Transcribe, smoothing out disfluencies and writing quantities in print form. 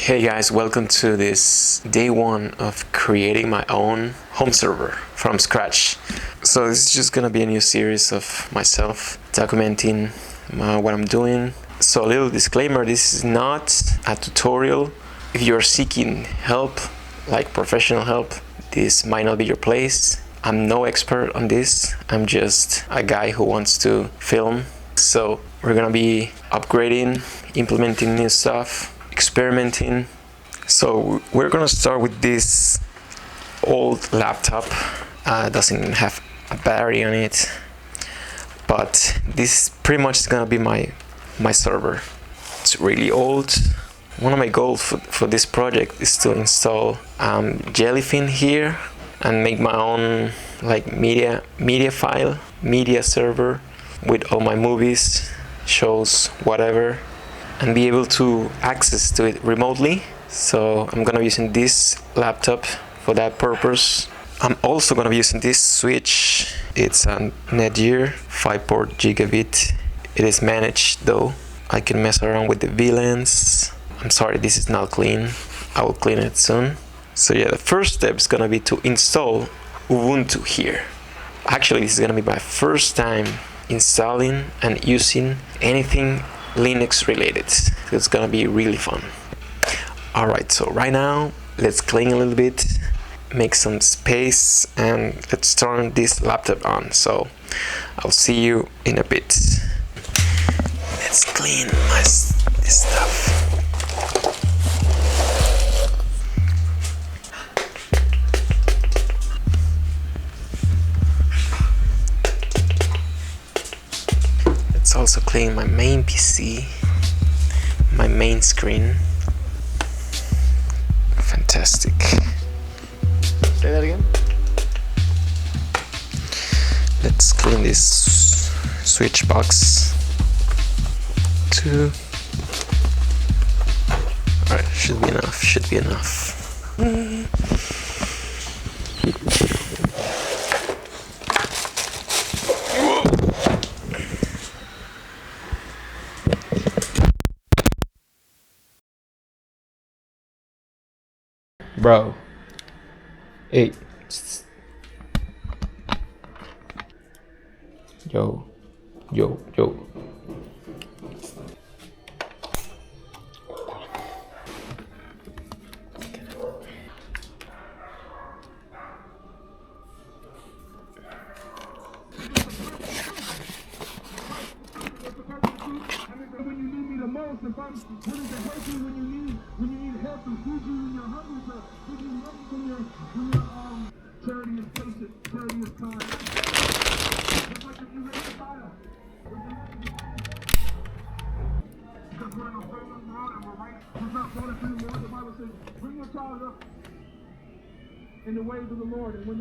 Hey guys, welcome to this day one of creating my own home server from scratch. So this is just gonna be a new series of myself documenting what I'm doing. So a little disclaimer, this is not a tutorial. If you're seeking help, like professional help, this might not be your place. I'm no expert on this. I'm just a guy who wants to film. So we're gonna be upgrading, implementing new stuff, experimenting. So we're gonna start with this old laptop. Doesn't have a battery on it, but this pretty much is gonna be my server. It's really old. One of my goals for this project is to install Jellyfin here and make my own like media server with all my movies, shows, whatever, and be able to access to it remotely. So I'm gonna be using this laptop for that purpose. I'm also gonna be using this switch. It's a Netgear 5-port gigabit. It is managed though. I can mess around with the VLANs. I'm sorry, this is not clean. I will clean it soon. So yeah, the first step is gonna be to install Ubuntu here. Actually, this is gonna be my first time installing and using anything Linux related. It's gonna be really fun. Alright, so right now let's clean a little bit, make some space, and let's turn this laptop on. So I'll see you in a bit. Let's clean this stuff. Let's also clean my main PC, my main screen. Fantastic. Say that again. Let's clean this switch box too. Alright, should be enough. Bro. Hey. Yo. When you need me the most, if I'm willing to help you when you need help and feed you when you're hungry, to give you money when your charity is patient, charity is kind. Just like if you raise a fire. Because we're in a fallen world and we're right. We're not falling from the Lord. The Bible says, bring your child up in the ways of the Lord, and when